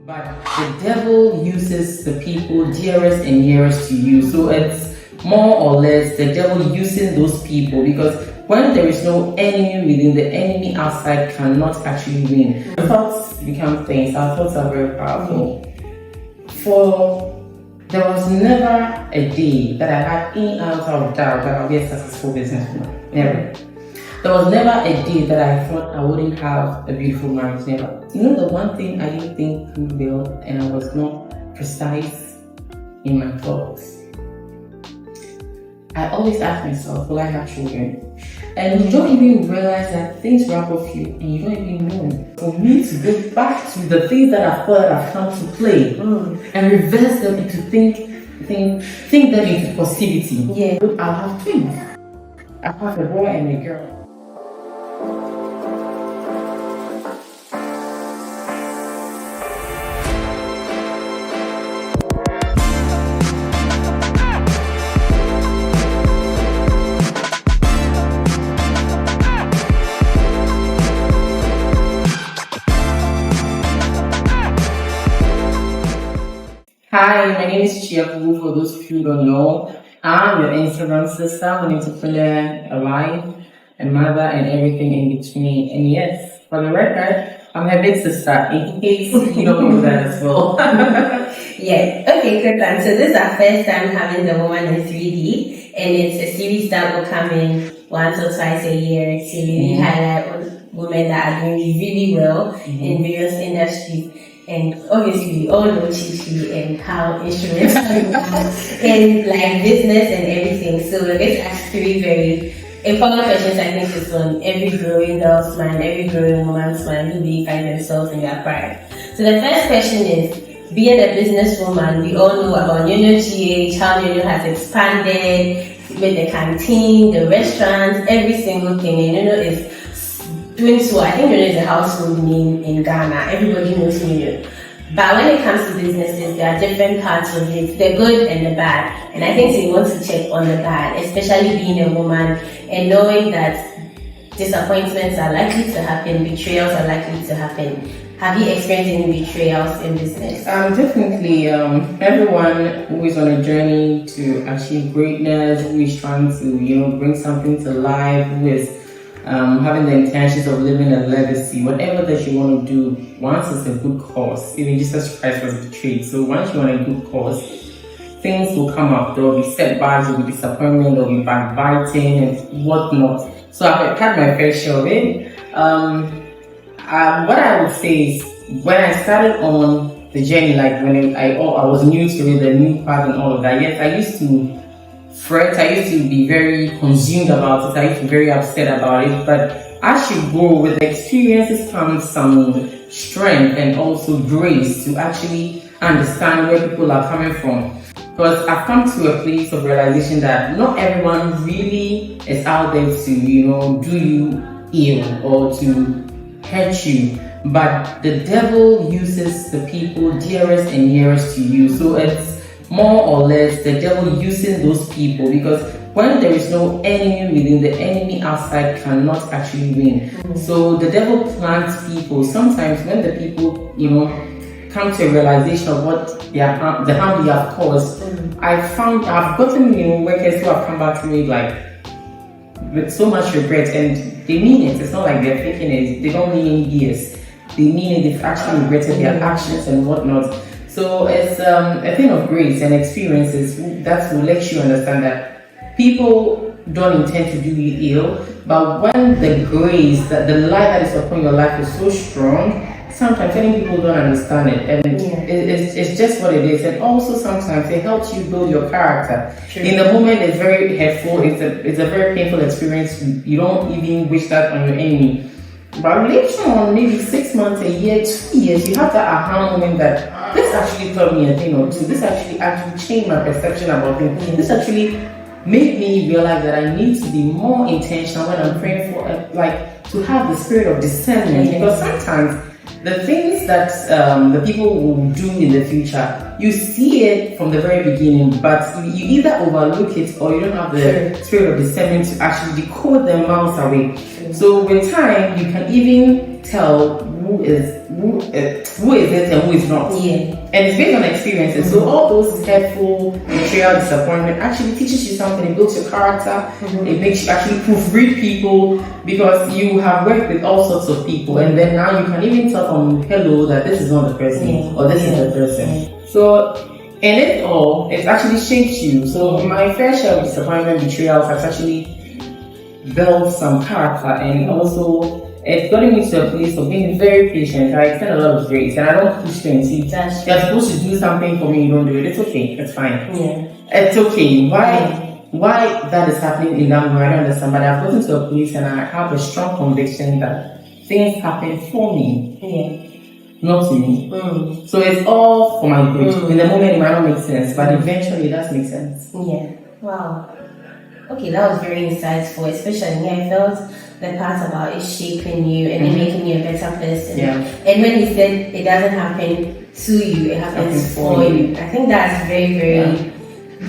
But the devil uses the people dearest and nearest to you. So it's more or less the devil using those people, because when there is no enemy within, the enemy outside cannot actually win. Thoughts become things. Our thoughts are very powerful. There was never a day that I had any ounce of doubt that I'll be a successful businesswoman. Never. There was never a day that I thought I wouldn't have a beautiful marriage. Never. You know, the one thing I didn't think through well, and I was not precise in my thoughts. I always ask myself, will I have children? And you don't even realize that things wrap up you and you don't even know. For me to go back to the things that I thought I've come to play and reverse them into think them into positivity. Yeah. I'll have twins. I'll have a boy and a girl. Hi, my name is Chichi Yakubu. For those of you who don't know, I'm your Instagram sister, an entrepreneur, a wife, a mother, and everything in between. And yes, for the record, I'm her big sister, in case you don't know that as well. Yeah, okay, good time. So this is our first time having the Woman in 3D, and it's a series that will come in once or twice a year to really highlight women that are doing really well in various industries. And obviously, we all know Chichi and how instruments are in like business and everything. So we're going to ask three very important questions. I think it's on every growing girl's mind, every growing woman's mind, who they find themselves in their pride. So the first question is, being a businesswoman, we all know about NyonyoGH, how Nyonyo has expanded with the canteen, the restaurants, every single thing. And Nyonyo is doing so. I think Nyonyo is a household name in Ghana. Everybody knows Nyonyo. But when it comes to businesses, there are different parts of it, the good and the bad. And I think we want to check on the bad, especially being a woman and knowing that disappointments are likely to happen, betrayals are likely to happen. Have you experienced any betrayals in business? Definitely. Everyone who is on a journey to achieve greatness, who is trying to, bring something to life, who is having the intentions of living a legacy, whatever that you want to do, once it's a good cause. Even Jesus Christ was betrayed. So once you're on a good cause, things will come up. There will be setbacks, there will be disappointment, there will be backbiting and whatnot. So I've had my fair share of it. What I would say is, when I started on the journey, like when I was new to it, the new part and all of that, yes, I used to fret, I used to be very consumed about it, I used to be very upset about it, but as you grow with the experiences comes some strength and also grace to actually understand where people are coming from. Because I've come to a place of realization that not everyone really is out there to, do you ill or to hurt you, but the devil uses the people dearest and nearest to you. So it's more or less the devil using those people, because when there is no enemy within, the enemy outside cannot actually win. So the devil plants people. Sometimes when the people, come to a realization of what the harm they have caused, I've gotten workers who have come back to me like with so much regret, and they mean it. It's not like they're faking it. They don't mean any BS. They mean it. They've actually regretted their actions and whatnot. So it's a thing of grace and experiences that will let you understand that people don't intend to do you ill, but when the grace, that the light that is upon your life is so strong, sometimes many people don't understand it, and it's just what it is. And also sometimes it helps you build your character. In the moment, it's very hurtful. It's a very painful experience. You don't even wish that on your enemy. But later on, maybe 6 months, a year, 2 years, you have that aha moment that this actually taught me a thing or two. This actually changed my perception about things. This actually made me realize that I need to be more intentional when I'm praying for, to have the spirit of discernment. Because sometimes the things that the people will do in the future, you see it from the very beginning, but you either overlook it or you don't have the spirit of discernment to actually decode them miles away. So with time, you can even tell who is it and who is not. Yeah. And it's based on experiences. So all those hurtful, betrayal, disappointment actually teaches you something. It builds your character. It makes you actually proofread people, because you have worked with all sorts of people, and then now you can even tell from hello that this is not the person or this is the person. So in it all, it actually shapes you. So my fair share of disappointment, betrayals has actually built some character, and also it's gotten me to a place of being very patient. I extend a lot of grace, and I don't push things. You're supposed to do something for me, you don't do it. It's okay. It's fine. Yeah. It's okay. Why that is happening in that way, I don't understand. But I've gotten to a place, and I have a strong conviction that things happen for me. Yeah. Not to me. So it's all for my good. In the moment, it might not make sense, but eventually, it does make sense. Yeah. Wow. Okay, that was very insightful, especially me. I felt the part about it shaping you and it making you a better person. Yeah. And when you said it doesn't happen to you, it happens for you. I think that's very, very,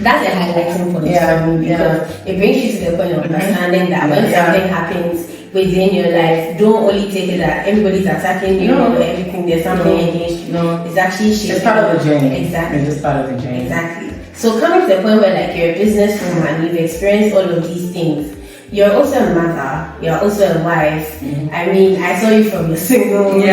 that's a highlighting for the story, because it brings you to the point of understanding that when something happens within your life, don't only take it that everybody's attacking you or everything, there's something against you. No. It's actually shaping. It's part of the journey. Exactly. It's just part of the journey. Exactly. So coming to the point where like you're a businesswoman, you've experienced all of these things. You're also a mother. You're also a wife. I mean, I saw you from the single. You're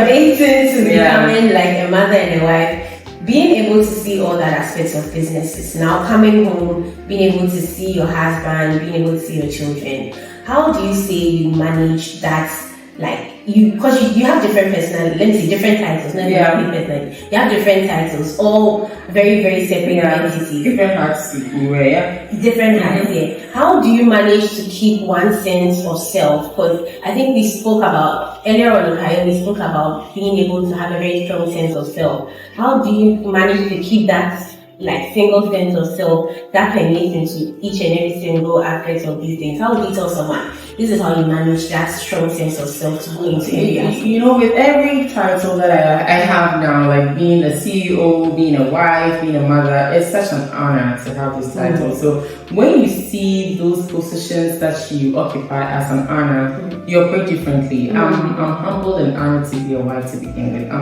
dating to becoming like a mother and a wife. Being able to see all that aspects of businesses. Now coming home, being able to see your husband, being able to see your children. How do you say you manage that? Like because you have different personalities, let me see, different titles, not personality. You have different titles, all very, very separate entities. Different hats to wear, Different hats, yeah. How do you manage to keep one sense of self? Because I think we spoke about, earlier on in Ohio, we spoke about being able to have a very strong sense of self. How do you manage to keep that like single sense of self that permeates into each and every single aspect of these things? How would you tell someone this is how you manage that strong sense of self to go into every aspect? You know, with every title that I have now, like being a CEO, being a wife, being a mother, it's such an honor to have this title. So when you see those positions that you occupy as an honor, you operate differently. I'm humbled and honored to be a wife to begin with.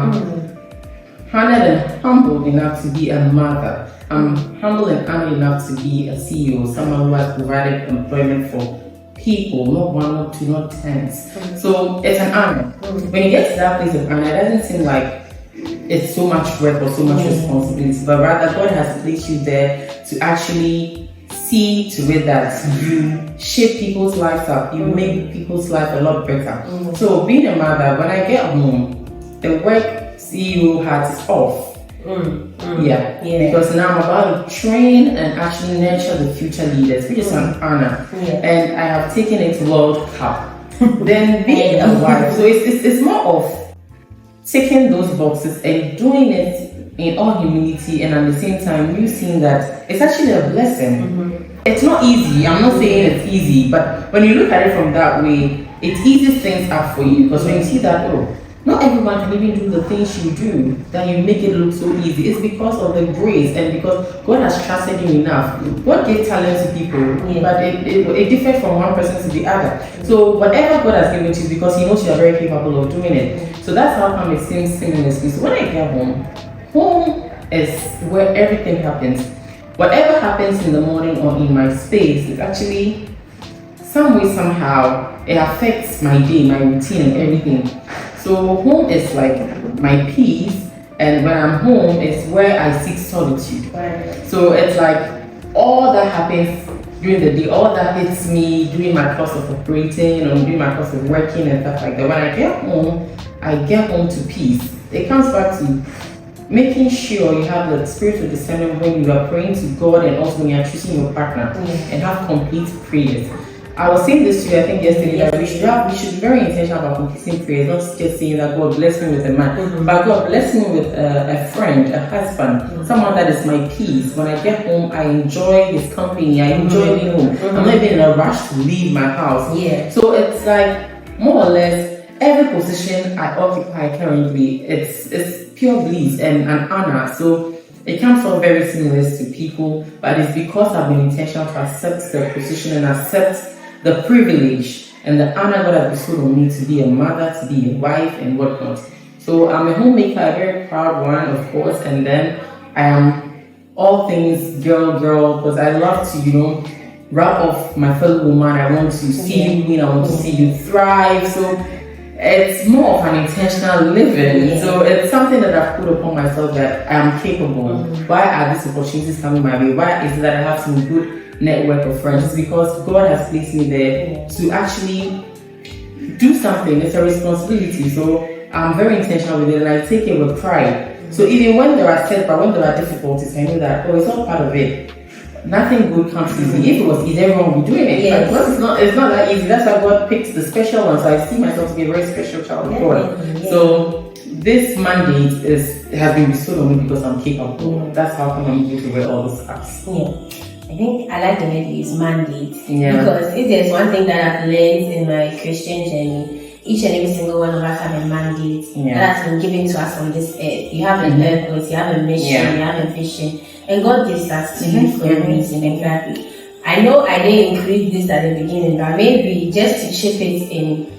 Honored and humbled enough to be a mother. I'm humbled and honored enough to be a CEO, someone who has provided employment for people, not one, not two, not tens. So it's an honor. When you get to that place of honor, it doesn't seem like it's so much work or so much responsibility, but rather God has placed you there to actually see to it that you shape people's lives up, you make people's life a lot better. So being a mother, when I get home, the work CEO hat is off. Because now I'm about to train and actually nurture the future leaders, which is an honor. And I have taken it to World Cup. Then being a wife, so it's more of ticking those boxes and doing it in all humility, and at the same time you seeing that it's actually a blessing. It's not easy. I'm not saying it's easy, but when you look at it from that way, it eases things up for you, because when you see that, not everyone can even do the things you do, that you make it look so easy. It's because of the grace and because God has trusted you enough. God gives talent to people, but it differs from one person to the other. So whatever God has given to you, because He knows you are very capable of doing it. So that's how come it seems seamlessly. So when I get home is where everything happens. Whatever happens in the morning or in my space is actually some way, somehow, it affects my day, my routine and everything. So home is like my peace, and when I'm home, it's where I seek solitude. So it's like all that happens during the day, all that hits me during my course of operating or during my course of working and stuff like that. When I get home to peace. It comes back to making sure you have the spirit of discernment when you are praying to God, and also when you are choosing your partner, and have complete prayers. I was saying this to you, I think yesterday, that we should be very intentional about completing prayers, not just saying that God bless me with a man, but God bless me with a friend, a husband, someone that is my peace. When I get home, I enjoy his company, I enjoy being home. I'm not even in a rush to leave my house. So it's like, more or less, every position I occupy currently, it's pure bliss and an honor. So it comes off very seamless to people, but it's because I've been intentional to accept the position and accept the privilege and the honor God has bestowed on me to be a mother, to be a wife, and whatnot. So I'm a homemaker, a very proud one, of course, and then I am all things girl, because I love to, wrap off my fellow woman. I want to see you win, I want to see you thrive. So it's more of an intentional living. So it's something that I've put upon myself that I am capable. Why are these opportunities coming my way? Why is it that I have some good network of friends? It's because God has placed me there to actually do something. It's a responsibility. So I'm very intentional with it, and I take it with pride. So even when there are setbacks, when there are difficulties, I know that it's all part of it. Nothing good comes easy. If it was easy, everyone would be doing it. Yes. But it's not that easy. That's why God picks the special ones. So I see myself to be a very special child of God. So this mandate has been bestowed on me because I'm capable. That's how come I'm able to wear all those hats. I think I like the word you use, mandate. Because if there's one thing that I've learned in my Christian journey, each and every single one of us have a mandate that has been given to us on this earth. You have a purpose, you have a mission, you have a vision, and God gives that to you for a reason. Exactly. I know I didn't include this at the beginning, but maybe just to chip it in,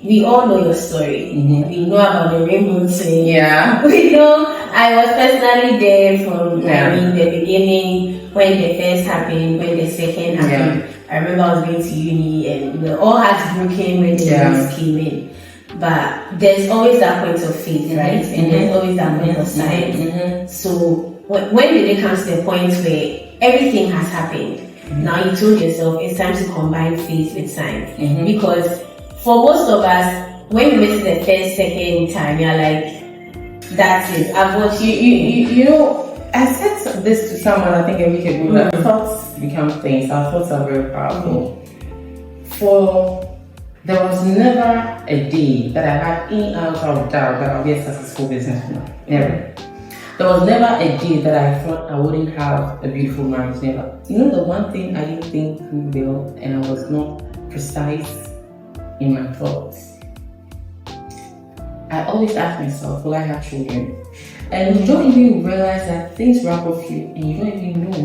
we all know your story. We know about the rainbow swing. We know I was personally there from the beginning, when the first happened, when the second happened. I remember I was going to uni and we were all heartbroken when the news came in. But there's always that point of faith, right? And there's always that point of science. So when did it come to the point where everything has happened? Now you told yourself it's time to combine faith with science. Because for most of us, when you miss the first, second time, you're like, that's it. I've watched I said this to someone, I think a week ago, that thoughts become things. Our thoughts are very powerful. There was never a day that I had any iota of doubt that I'll be a successful businesswoman. Never. There was never a day that I thought I wouldn't have a beautiful marriage. Never. The one thing I didn't think through well, and I was not precise in my thoughts. I always ask myself, will I have children? And you don't even realize that things wrap off you and you don't even know.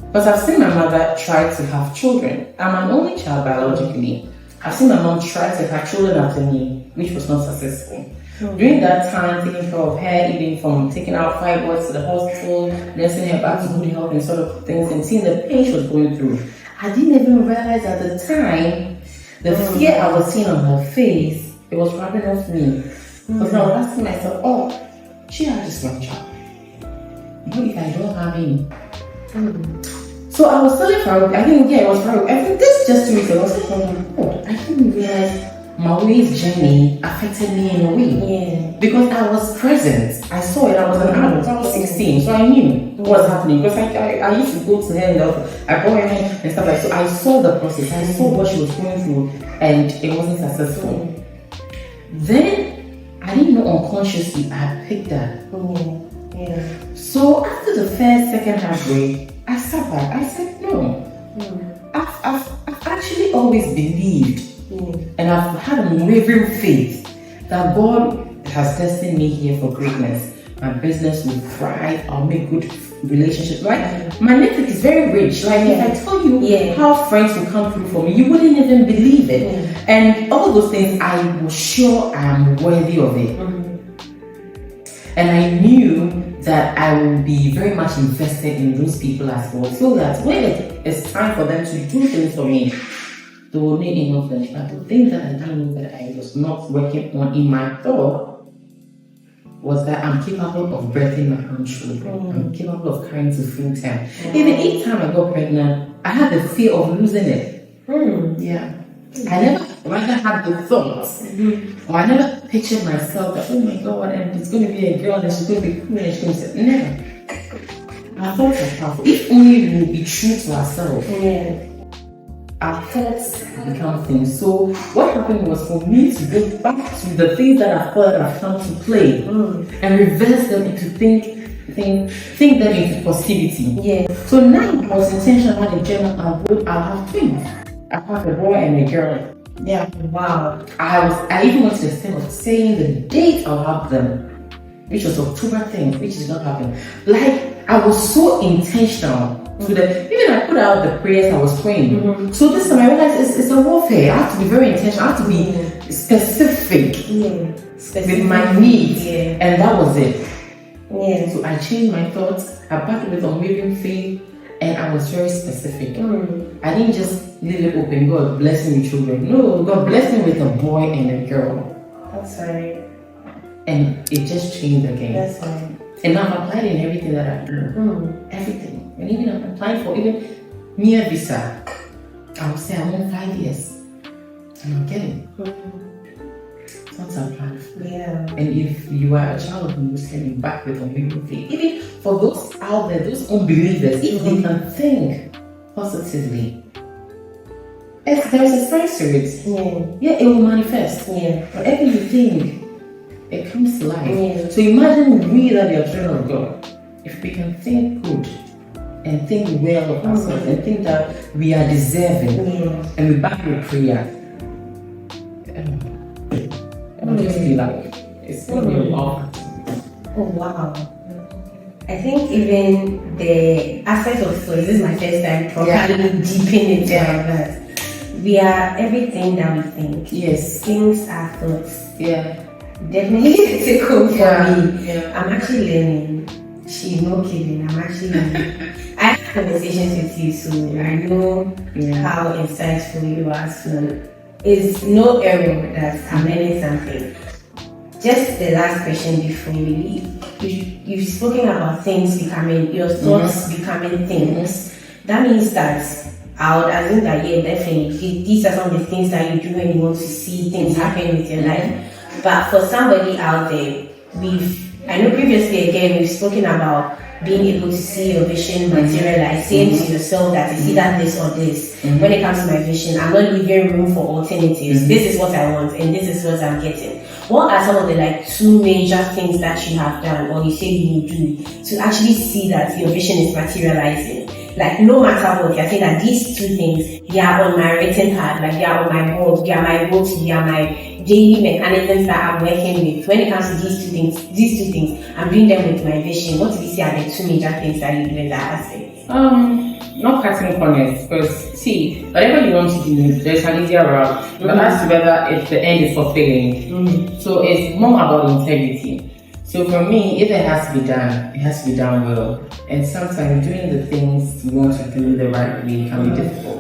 Because I've seen my mother try to have children. I'm an only child biologically. I've seen my mom try to have children after me, which was not successful. During that time, taking care of her, even from taking out fibroids to the hospital, nursing her back to good health and sort of things, and seeing the pain she was going through, I didn't even realize at the time the fear I was seeing on her face, it was rubbing off me. Because I was asking myself, she had just one child. What if I don't have any? So I was telling Farouk, I think, it was Farouk. I think this just 2 weeks ago, I was like, I didn't realize my way's journey affected me in a way. Because I was present. I saw it. I was an adult. I was 16, so I knew what was happening. Because I used to go to her and I brought her in and stuff like that. So I saw the process. I saw what she was going through, and it wasn't successful. Then I didn't know unconsciously I had picked that. So after the first, second heartbreak, I sat back. I said, no. I've actually always believed, and I've had an unwavering faith that God has destined me here for greatness. My business will thrive. I'll make good relationships. Right? My network is very rich. Like if I tell you how friends will come through for me, you wouldn't even believe it. And all those things, I was sure I am worthy of it. And I knew that I will be very much invested in those people as well, so that when it's time for them to do things for me, they will need enough them. But the thing that I didn't know that I was not working on in my thought was that I'm capable of birthing my own children. I'm capable of carrying to full term. Even each time I got pregnant, I had the fear of losing it. I never had the thoughts, or I never pictured myself that, oh my God, and it's going to be a girl and she's going to be cool and she's going to say, never. Our thoughts are powerful. If only we will be true to ourselves, our thoughts become things. So what happened was for me to go back to the things that I thought I've come to play and reverse them into think them into positivity. So now I was intentional in general, I'll have twins. I have a boy and a girl. Wow. I even went to the extent of saying the date I'll have them, which was October 10th, which did not happen. Like, I was so intentional So that even I put out the prayers I was praying. So this time I realized it's a warfare. I have to be very intentional. I have to be specific with my needs. And that was it. So I changed my thoughts. I backed with unwavering faith. And I was very specific. I didn't just leave it open. God bless me with children. No, God bless me with a boy and a girl. That's right. And it just changed the game. That's right. And I've applied in everything that I do. Everything. And even I'm applying for even near visa. I would say I want 5 years. And I'll get it. That's our plan. And if you are a child of a Muslim, you back with unbelievable faith. Even for those out there, those unbelievers, if they can think positively, there's a sense to it. It will manifest. Whatever you think, it comes to life. So imagine we that are children of God, if we can think good and think well of ourselves and think that we are deserving and we back with prayer. Just be like, it's going to be a lot. Oh wow. I think even the aspect of thoughts, this is my first time properly deeping into that. We are everything that we think. Things are thoughts. Definitely take home for me. I'm actually learning. She's no kidding. I'm actually learning. I have conversations with you, so I know how insightful you are. So it's no error that I'm learning something. Just the last question before we leave. You've spoken about things becoming, your thoughts becoming things. That means that I would assume that, definitely, these are some of the things that you do when you want to see things happen with your life. But for somebody out there, I know previously again, we've spoken about being able to see your vision materialize, saying to yourself that it's either this or this. When it comes to my vision, I'm not leaving room for alternatives. This is what I want and this is what I'm getting. What are some of the 2 major things that you have done or you say you will do to actually see that your vision is materializing? No matter what, you're saying that these 2 things, they are on my written pad, they are on my board, they are my go-to, they are my daily mechanisms that I'm working with. When it comes to these two things, I'm doing them with my vision. What do you say are the 2 major things that you do in that aspect? Not cutting corners, because see, whatever you want to do, there's an easier route. But as to whether if the end is fulfilling. So it's more about integrity. So for me, if it has to be done, it has to be done well. And sometimes doing the things you want to do the right way can be difficult.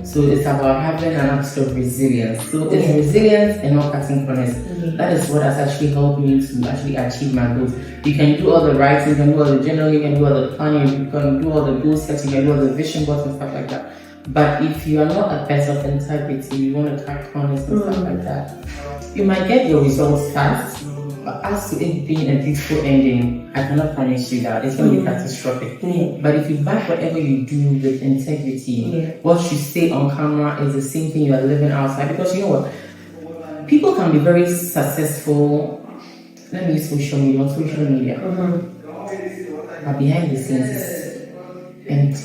So it's about having an attitude of resilience. So it's resilience and not cutting corners. That is what has actually helped me to actually achieve my goals. You can do all the writing, you can do all the journaling, you can do all the planning, you can do all the goal setting, you can do all the vision boards and stuff like that. But if you are not a person of integrity, you want to cut corners and stuff like that, you might get your results fast. But as to it being a beautiful ending, I cannot promise you that. It's going to be catastrophic. But if you back whatever you do with integrity, what you say on camera is the same thing you are living outside. Because you know what? People can be very successful. Let me use social media. But behind the scenes is empty.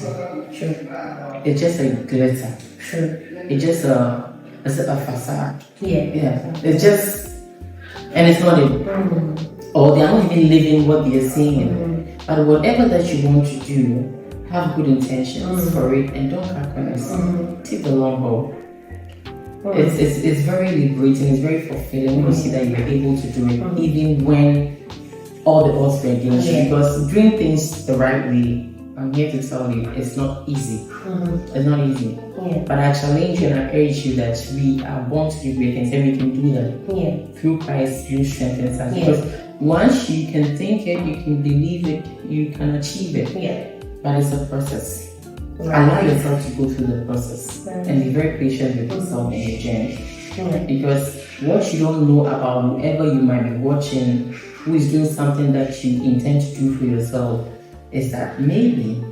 It's just a glitter. It's just a facade. It's just. And it's not or they are not even living what they are saying. But whatever that you want to do, have good intentions for it and don't cut corners. Take the long haul. It's very liberating, it's very fulfilling when you see that you're able to do it, even when all the odds were against you. Because doing things the right way, I'm here to tell you, it's not easy. It's not easy. But I challenge you and I encourage you that we are born to do great things and we can do them through Christ, through strength us. Because once you can think it, you can believe it, you can achieve it. But it's a process. Allow yourself to go through the process and be very patient with yourself in your journey. Because what you don't know about whoever you might be watching who is doing something that you intend to do for yourself is that maybe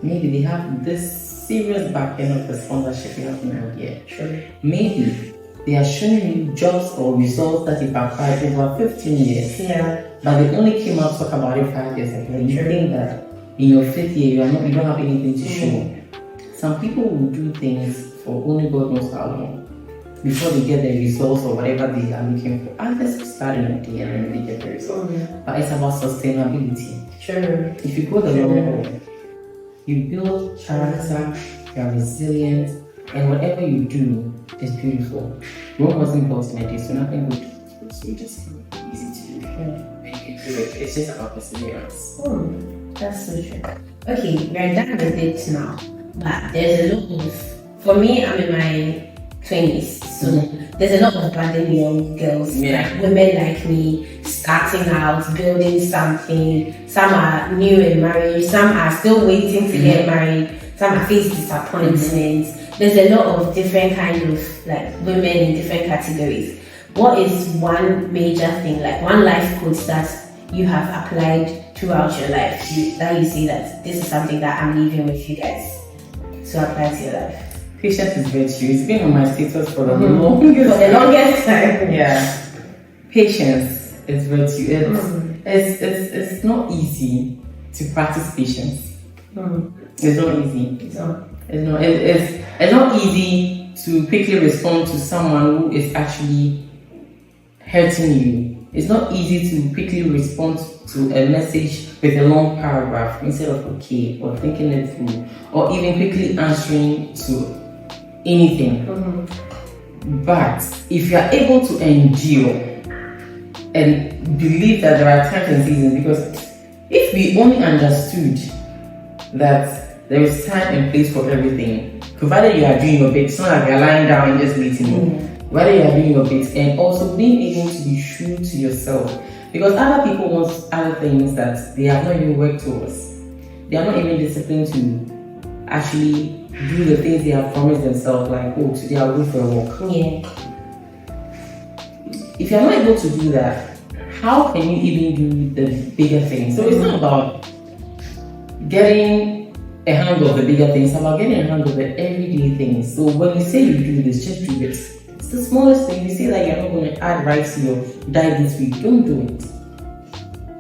they have this serious backend of the sponsorship you have in idea. Maybe they are showing you jobs or results that you've applied over 15 years. But they only came out to talk about it 5 years ago. You think that in your 5th year you don't have anything to show. Some people will do things for only God knows how long before they get the results or whatever they are looking for. And let's start in a day and then they get the results. But it's about sustainability. If you go the long haul, You build character, you're resilient, and whatever you do is beautiful. Rome wasn't built in a day, so nothing good. So it's just easy to do. And you can do it. It's just about perseverance. That's so true. Okay, we're done with it now. But there's a lot of, for me, I'm in my 20s, so there's a lot of budding young girls, like women like me, starting out, building something. Some are new in marriage, some are still waiting to get married, some are facing disappointments. There's a lot of different kind of like women in different categories. What is one major thing, like one life coach that you have applied throughout your life that you see that this is something that I'm leaving with you guys to apply to your life? Patience is virtue. It's been on my status for the longest time. Yeah. Patience is virtue. It's not easy to practice patience. It's not easy. It's not easy to quickly respond to someone who is actually hurting you. It's not easy to quickly respond to a message with a long paragraph instead of okay, or thinking it through, or even quickly answering to anything. But if you are able to endure and believe that there are times and seasons, because if we only understood that there is time and place for everything, provided you are doing your bit, it's not like you're lying down and just waiting. Whether you are doing your bit, and also being able to be true to yourself, because other people want other things that they have not even worked towards. They are not even disciplined to actually do the things they have promised themselves, like, oh, today I'll go for a walk. If you're not able to do that, how can you even do the bigger things? So it's not about getting a hang of the bigger things, it's about getting a hang of the everyday things. So when you say you do this, just do it. It's the smallest thing. You say that you're not going to add rice to your diet this week, don't do it.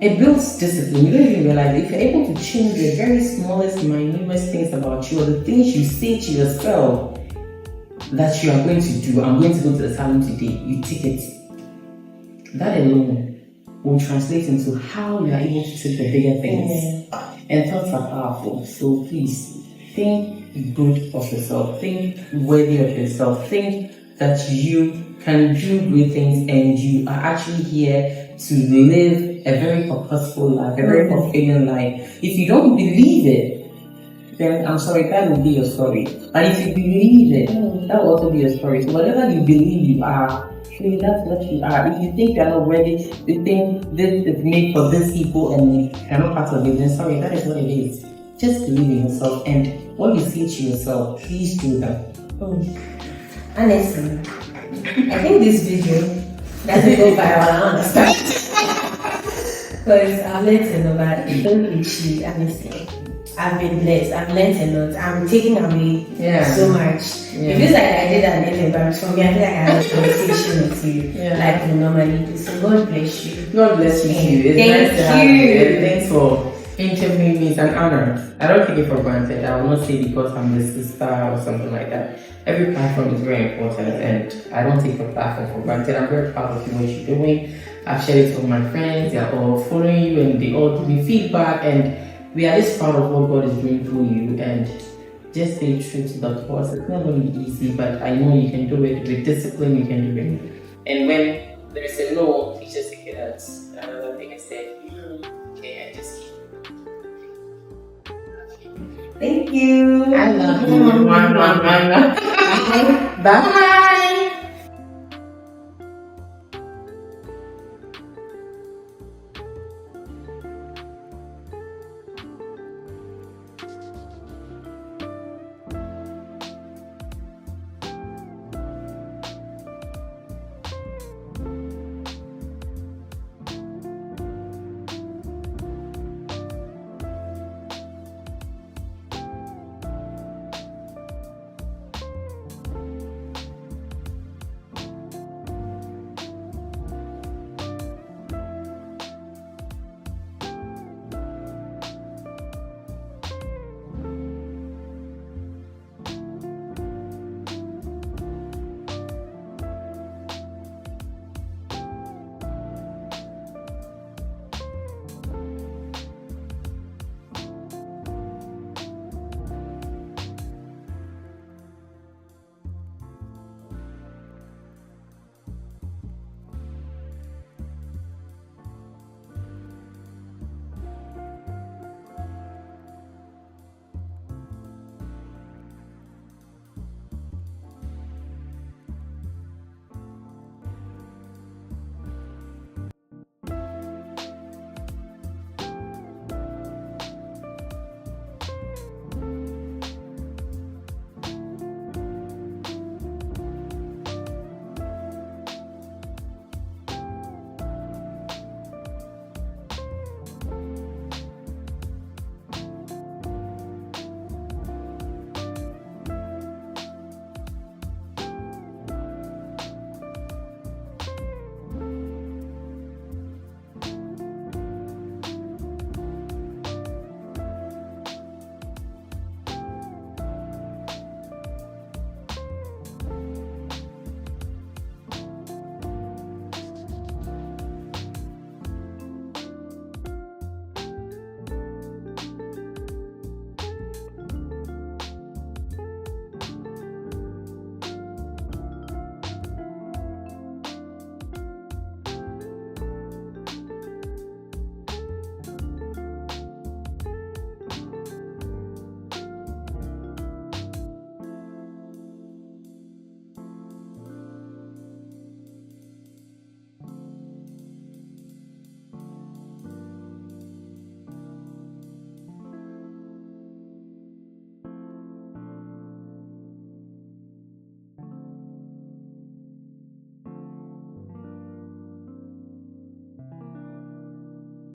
It builds discipline. You don't even realize it. If you're able to change the very smallest, minutest things about you, or the things you say to yourself that you are going to do, I'm going to go to the salon today, you tick it. That alone will translate into how you are able to take the bigger things. And thoughts are powerful. So please, think good of yourself. Think worthy of yourself. Think that you can do great things and you are actually here to live a very purposeful life, a very fulfilling life. If you don't believe it, then I'm sorry, that will be your story. But if you believe it, that will also be your story. So whatever you believe you are, actually that's what you are. If you think you're not ready, you think this is made for these people and you're not part of it, then sorry, that is what it is. Just believe in yourself, and what you say to yourself, please do that. Honestly, I think this video doesn't go viral, I understand. Because I've learned a lot. Don't be cheap, honestly. I've been blessed. I've learned a lot. I'm taking away so much. It feels like I did an anything, but for me, I feel like I had a conversation with you, like we normally do. So God bless you. God bless you too. It's nice to have you. And thanks for interviewing me. It's an honor. I don't take it for granted. I will not say because I'm the sister or something like that. Every platform is very important, and I don't take your platform for granted. I'm very proud of you, what you're doing. I've shared it with my friends. They're all following you, and they all give me feedback, and we are just proud of what God is doing through you. And just stay true to the course. It's not going to be easy, but I know you can do it. With discipline, you can do it. And when there is a no, you just take it as another thing and say, okay, I just keep. Thank you. I love you. Bye.